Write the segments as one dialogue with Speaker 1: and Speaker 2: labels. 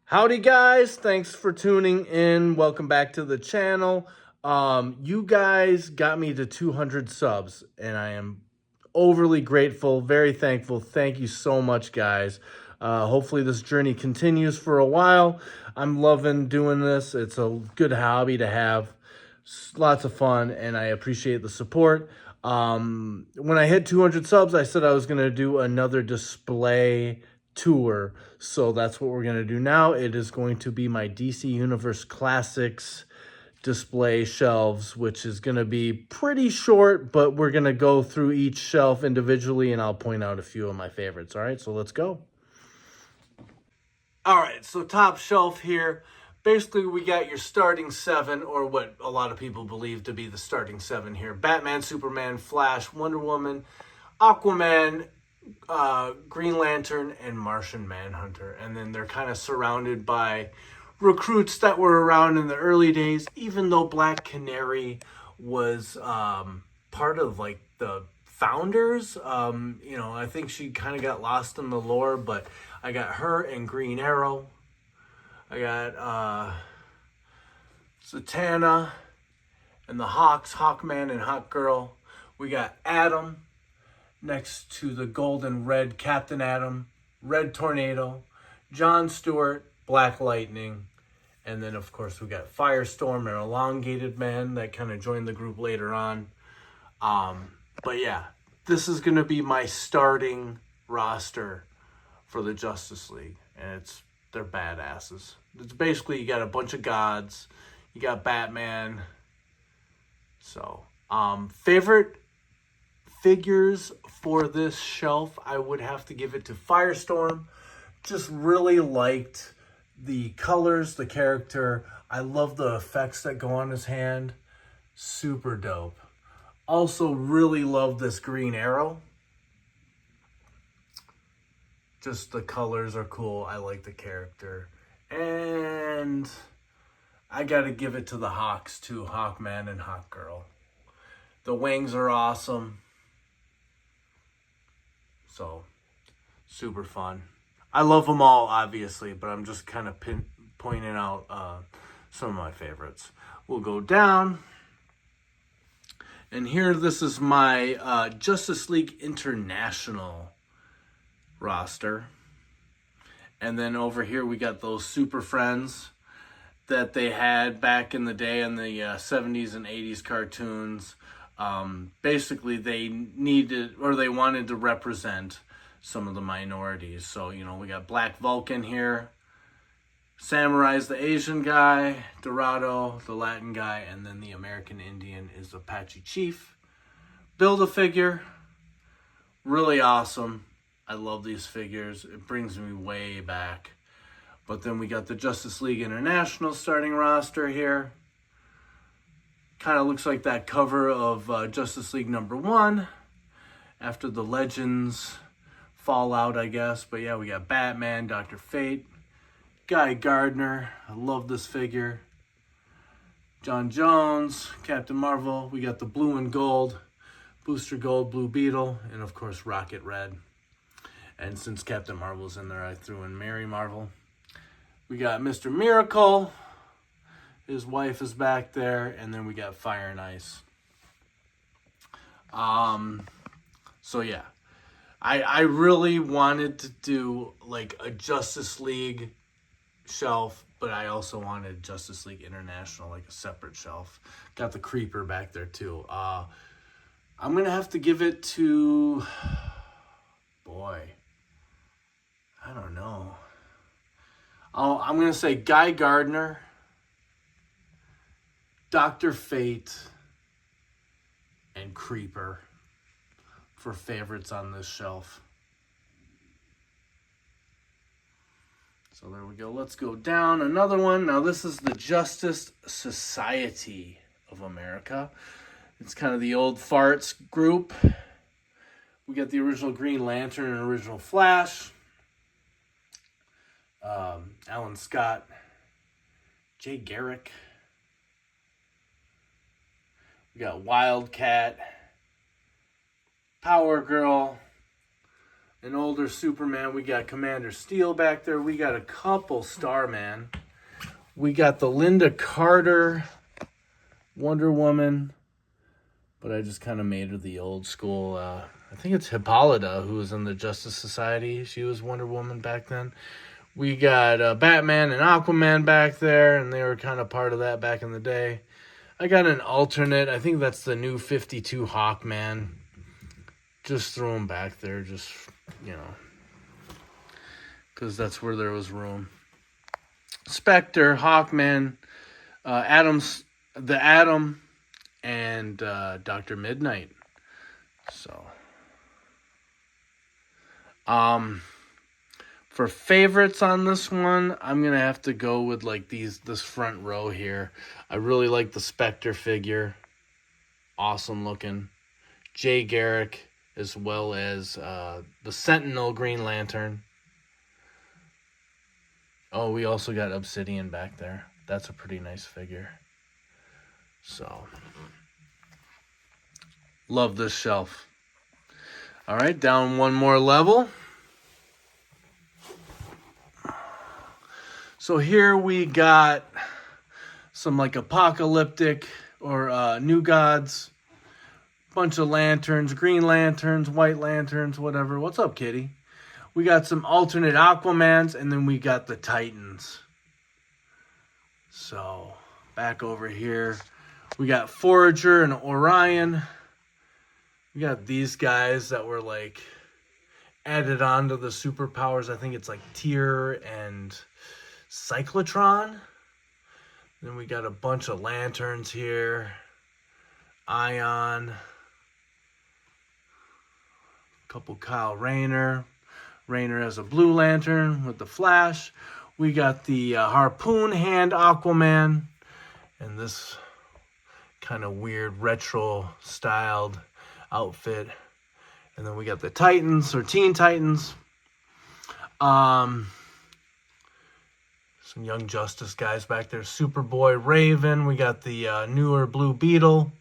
Speaker 1: Howdy guys, thanks for tuning in. Welcome back to the channel. You guys got me to 200 subs and I am overly grateful, very thankful. Thank you so much guys. Hopefully this journey continues for a while. I'm loving doing this. It's a good hobby to have. Lots of fun and I appreciate the support. When I hit 200 subs, I said I was going to do another display tour. So that's what we're going to do now. It is going to be my DC Universe Classics display shelves, which is going to be pretty short, but we're going to go through each shelf individually and I'll point out a few of my favorites. All right, so let's go. All right, so top shelf here. Basically, we got your starting 7, or what a lot of people believe to be the starting 7 here. Batman, Superman, Flash, Wonder Woman, Aquaman, Green Lantern, and Martian Manhunter. And then they're kind of surrounded by recruits that were around in the early days, even though Black Canary was part of like the founders. I think she kind of got lost in the lore, but I got her and Green Arrow. I got Zatanna and the Hawks, Hawkman and Hawkgirl. We got Atom next to the gold and red Captain Atom, Red Tornado, John Stewart, Black Lightning, and then of course we got Firestorm and Elongated Man that kind of joined the group later on. But yeah, this is going to be my starting roster for the Justice League, and they're badasses. It's basically, you got a bunch of gods, you got Batman. So, favorite figures for this shelf, I would have to give it to Firestorm. Just really liked the colors, the character. I love the effects that go on his hand. Super dope. Also really love this Green Arrow. Just the colors are cool. I like the character. And I gotta give it to the Hawks too. Hawkman and Hawkgirl. The wings are awesome. So, super fun. I love them all, obviously, but I'm just kind of pointing out some of my favorites. We'll go down. And here, this is my Justice League International roster. And then over here we got those Super Friends that they had back in the day in the 70s and 80s cartoons. Basically they needed, or they wanted to represent some of the minorities. So, we got Black Vulcan here, Samurai's the Asian guy, Dorado, the Latin guy, and then the American Indian is Apache Chief. Build-A-Figure, really awesome. I love these figures. It brings me way back. But then we got the Justice League International starting roster here. Kind of looks like that cover of Justice League #1 after the Legends fallout, I guess. But yeah, we got Batman, Dr. Fate, Guy Gardner. I love this figure. John Jones, Captain Marvel. We got the blue and gold, Booster Gold, Blue Beetle, and of course Rocket Red. And since Captain Marvel's in there, I threw in Mary Marvel. We got Mr. Miracle. His wife is back there. And then we got Fire and Ice. So yeah. I really wanted to do like a Justice League shelf, but I also wanted Justice League International, like a separate shelf. Got the Creeper back there too. I'm going to have to give it to... Boy. I don't know. I'm going to say Guy Gardner, Dr. Fate, and Creeper for favorites on this shelf. So there we go. Let's go down. Another one. Now this is the Justice Society of America. It's kind of the old farts group. We got the original Green Lantern and original Flash. Alan Scott, Jay Garrick. We got Wildcat, Power Girl, an older Superman. We got Commander Steel back there. We got a couple Starman. We got the Linda Carter Wonder Woman, but I just kind of made her the old school. I think it's Hippolyta, who was in the Justice Society. She was Wonder Woman back then. We got Batman and Aquaman back there, and they were kind of part of that back in the day. I got an alternate. I think that's the new 52 Hawkman. Just throw him back there, just, you know, because that's where there was room. Spectre, Hawkman, the Atom, and Dr. Midnight. So, for favorites on this one, I'm gonna have to go with like this front row here. I really like the Spectre figure, awesome looking. Jay Garrick, as well as the Sentinel Green Lantern. Oh, we also got Obsidian back there. That's a pretty nice figure. So, love this shelf. All right, down one more level. So here we got some like apocalyptic or New Gods. Bunch of lanterns, green lanterns, white lanterns, whatever. What's up, kitty? We got some alternate Aquamans, and then we got the Titans. So, back over here, we got Forager and Orion. We got these guys that were like added on to the superpowers. I think it's like Tyr and Cyclotron. Then we got a bunch of lanterns here. Ion. Couple Kyle Rayner. Rayner has a blue lantern with the Flash. We got the Harpoon Hand Aquaman. And this kind of weird retro styled outfit. And then we got the Titans or Teen Titans. Some Young Justice guys back there. Superboy, Raven. We got the newer Blue Beetle.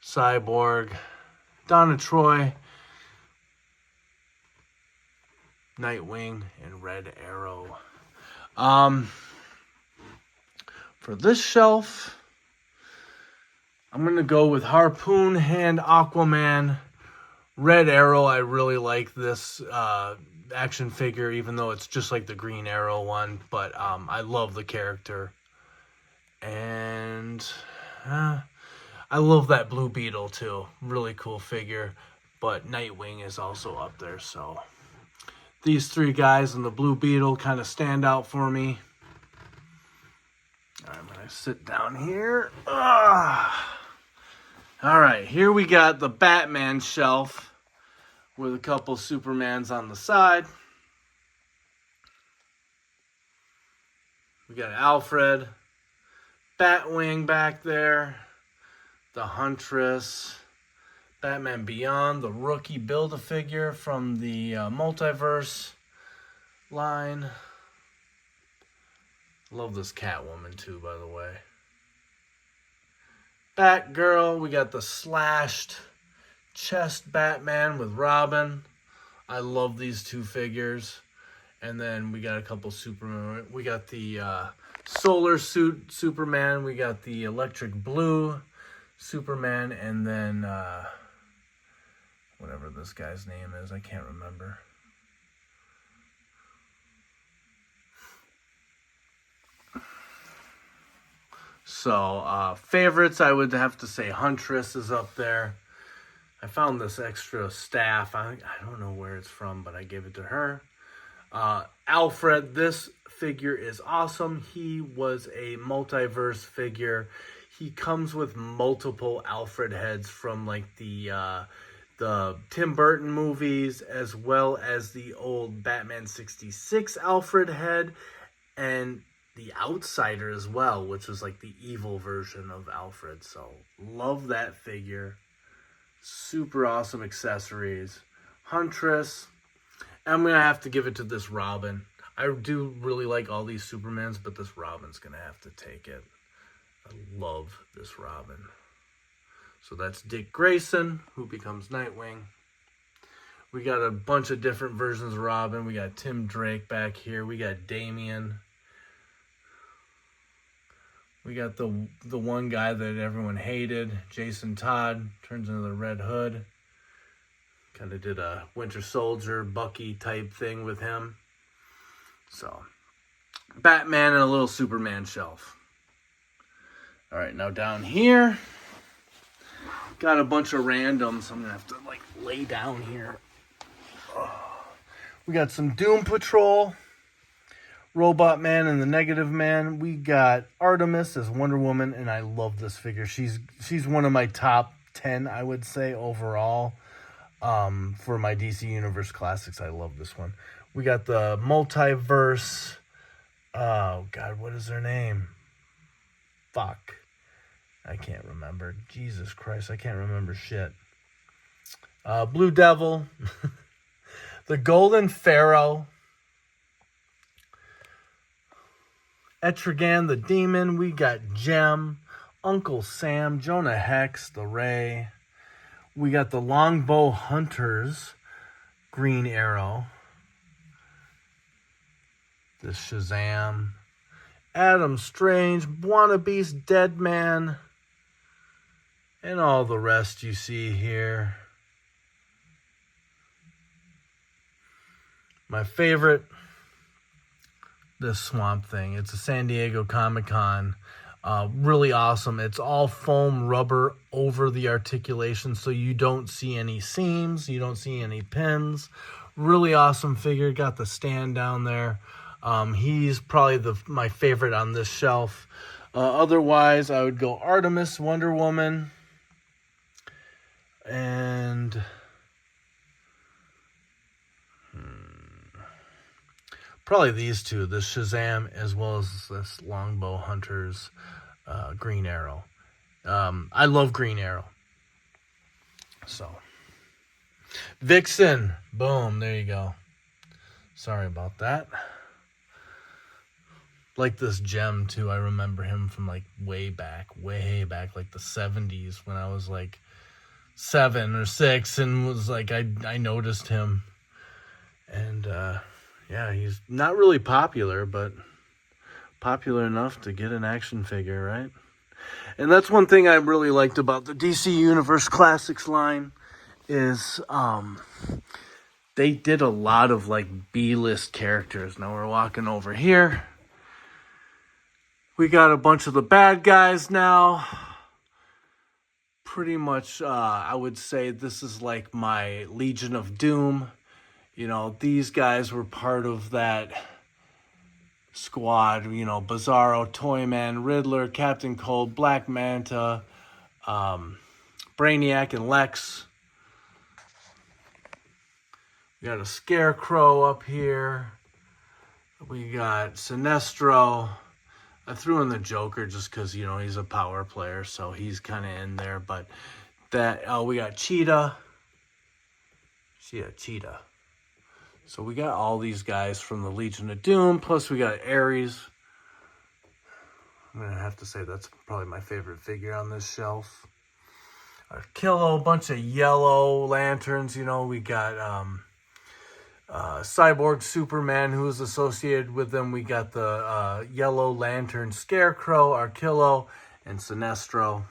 Speaker 1: Cyborg. Donna Troy. Nightwing, and Red Arrow. For this shelf, I'm going to go with Harpoon Hand Aquaman. Red Arrow, I really like this action figure, even though it's just like the Green Arrow one. But I love the character. And I love that Blue Beetle, too. Really cool figure. But Nightwing is also up there, so these three guys and the Blue Beetle kind of stand out for me. I'm going to sit down here. All right, here we got the Batman shelf with a couple Supermans on the side. We got Alfred, Batwing back there, the Huntress, Batman Beyond, the Rookie Build-A-Figure from the Multiverse line. Love this Catwoman too, by the way. Batgirl, we got the slashed chest Batman with Robin. I love these two figures. And then we got a couple Superman. We got the Solar Suit Superman. We got the Electric Blue Superman. And then whatever this guy's name is, I can't remember. So, favorites, I would have to say Huntress is up there. I found this extra staff. I don't know where it's from, but I gave it to her. Alfred, this figure is awesome. He was a multiverse figure. He comes with multiple Alfred heads from like the Tim Burton movies, as well as the old Batman 66 Alfred head, and the Outsider as well, which was like the evil version of Alfred. So love that figure. Super awesome accessories. Huntress. I'm going to have to give it to this Robin. I do really like all these Supermans, but this Robin's going to have to take it. I love this Robin. So that's Dick Grayson, who becomes Nightwing. We got a bunch of different versions of Robin. We got Tim Drake back here. We got Damian. We got the one guy that everyone hated, Jason Todd, turns into the Red Hood. Kind of did a Winter Soldier, Bucky type thing with him. So, Batman and a little Superman shelf. All right, now down here, got a bunch of randoms. I'm going to have to, like, lay down here. We got some Doom Patrol, Robot Man and the Negative Man. We got Artemis as Wonder Woman, and I love this figure. She's one of my top 10, I would say, overall. For my DC Universe Classics, I love this one. We got the Multiverse. Oh, God, what is her name? Fuck. I can't remember. Jesus Christ, I can't remember shit. Blue Devil. The Golden Pharaoh. Etrigan the Demon. We got Gem. Uncle Sam. Jonah Hex. The Ray. We got the Longbow Hunters. Green Arrow. The Shazam. Adam Strange. Buona Beast. Dead Man. And all the rest you see here. My favorite, this Swamp Thing. It's a San Diego Comic-Con. Really awesome. It's all foam rubber over the articulation, so you don't see any seams. You don't see any pins. Really awesome figure. Got the stand down there. He's probably my favorite on this shelf. Otherwise, I would go Artemis, Wonder Woman, and probably these two, the Shazam as well as this Longbow Hunters Green Arrow. I love Green Arrow. So, Vixen. Boom, there you go. Sorry about that. Like this Gem, too. I remember him from, like, way back, like the 70s when I was, like, 7 or 6 and was, like, I noticed him. And, yeah, he's not really popular, but popular enough to get an action figure, right? And that's one thing I really liked about the DC Universe Classics line is they did a lot of, like, B-list characters. Now we're walking over here. We got a bunch of the bad guys now. Pretty much, I would say this is like my Legion of Doom. You know, these guys were part of that squad. You know, Bizarro, Toyman, Riddler, Captain Cold, Black Manta, Brainiac, and Lex. We got a Scarecrow up here. We got Sinestro. I threw in the Joker just because, you know, he's a power player, so he's kind of in there. But we got Cheetah. Cheetah. So we got all these guys from the Legion of Doom, plus we got Ares. I'm going to have to say that's probably my favorite figure on this shelf. Archillo, a bunch of yellow lanterns, you know. We got Cyborg Superman, who is associated with them. We got the Yellow Lantern Scarecrow, Archillo, and Sinestro.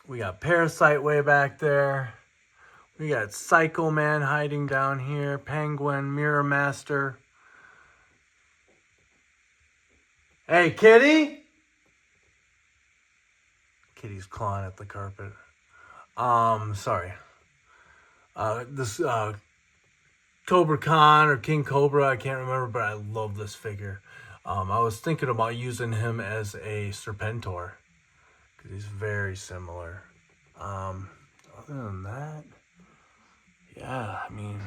Speaker 1: We got Parasite way back there. We got Psycho Man hiding down here. Penguin, Mirror Master. Hey, kitty! Kitty's clawing at the carpet. Sorry. This Cobra Khan or King Cobra, I can't remember, but I love this figure. I was thinking about using him as a Serpentor because he's very similar. Other than that, yeah, I mean,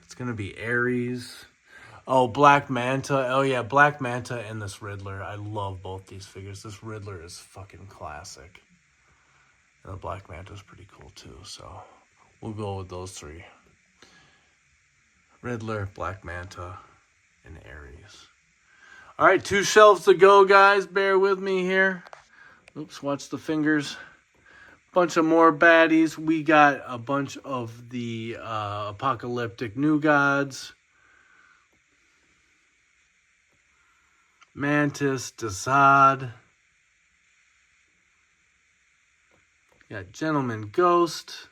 Speaker 1: it's gonna be Ares. Oh, Black Manta. Oh yeah, Black Manta and this Riddler. I love both these figures. This Riddler is fucking classic. And the Black Manta is pretty cool too, so we'll go with those three. Riddler, Black Manta, and Ares. All right, 2 shelves to go, guys. Bear with me here. Oops, watch the fingers. Bunch of more baddies. We got a bunch of the apocalyptic new gods. Mantis, Desaad. Got Gentleman Ghost.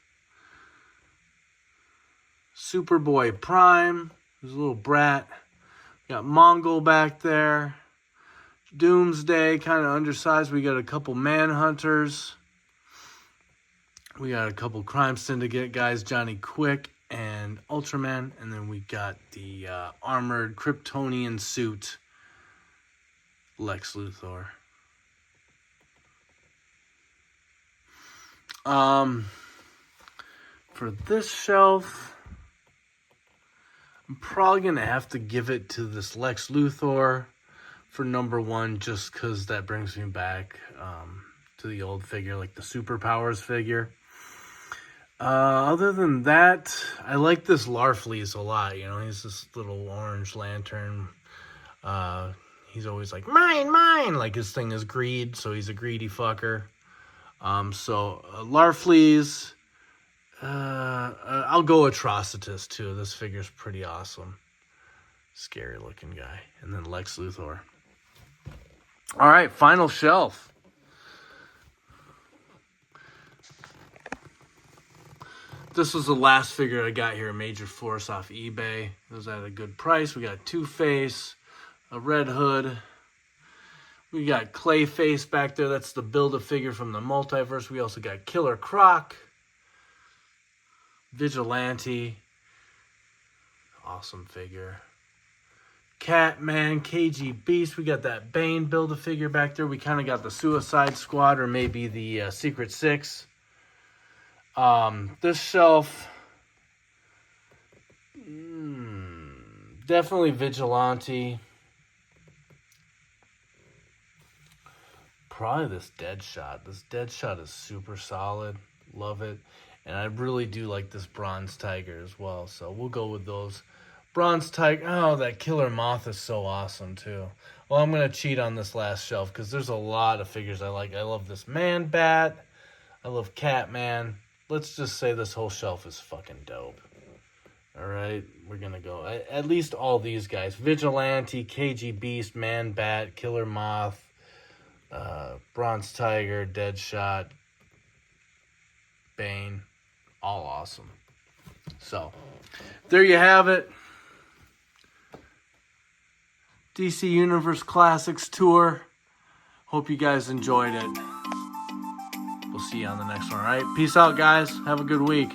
Speaker 1: Superboy Prime. There's a little brat. Got Mongol back there. Doomsday, kind of undersized. We got a couple Manhunters. We got a couple Crime Syndicate guys, Johnny Quick and Ultraman. And then we got the armored Kryptonian suit, Lex Luthor. For this shelf, I'm probably going to have to give it to this Lex Luthor for number one, just because that brings me back to the old figure, like the Superpowers figure. Other than that, I like this Larfleeze a lot. You know, he's this little orange lantern. He's always like, mine, mine. Like his thing is greed, so he's a greedy fucker. Larfleeze. I'll go Atrocitus too. This figure's pretty awesome. Scary looking guy. And then Lex Luthor. All right, final shelf. This was the last figure I got here, Major Force off eBay. It was at a good price. We got Two-Face, a Red Hood. We got Clayface back there. That's the Build-A-Figure from the Multiverse. We also got Killer Croc. Vigilante. Awesome figure. Catman, KG Beast. We got that Bane Build-A-Figure back there. We kind of got the Suicide Squad or maybe the Secret Six. This shelf, definitely Vigilante. Probably this Deadshot. This Deadshot is super solid. Love it. And I really do like this Bronze Tiger as well. So we'll go with those. Bronze Tiger. Oh, that Killer Moth is so awesome too. Well, I'm going to cheat on this last shelf because there's a lot of figures I like. I love this Man Bat. I love Catman. Let's just say this whole shelf is fucking dope. All right, we're going to go. At least all these guys. Vigilante, KG Beast, Man Bat, Killer Moth, Bronze Tiger, Deadshot, Bane. All awesome. So, there you have it. DC Universe Classics Tour. Hope you guys enjoyed it. We'll see you on the next one, all right? Peace out, guys. Have a good week.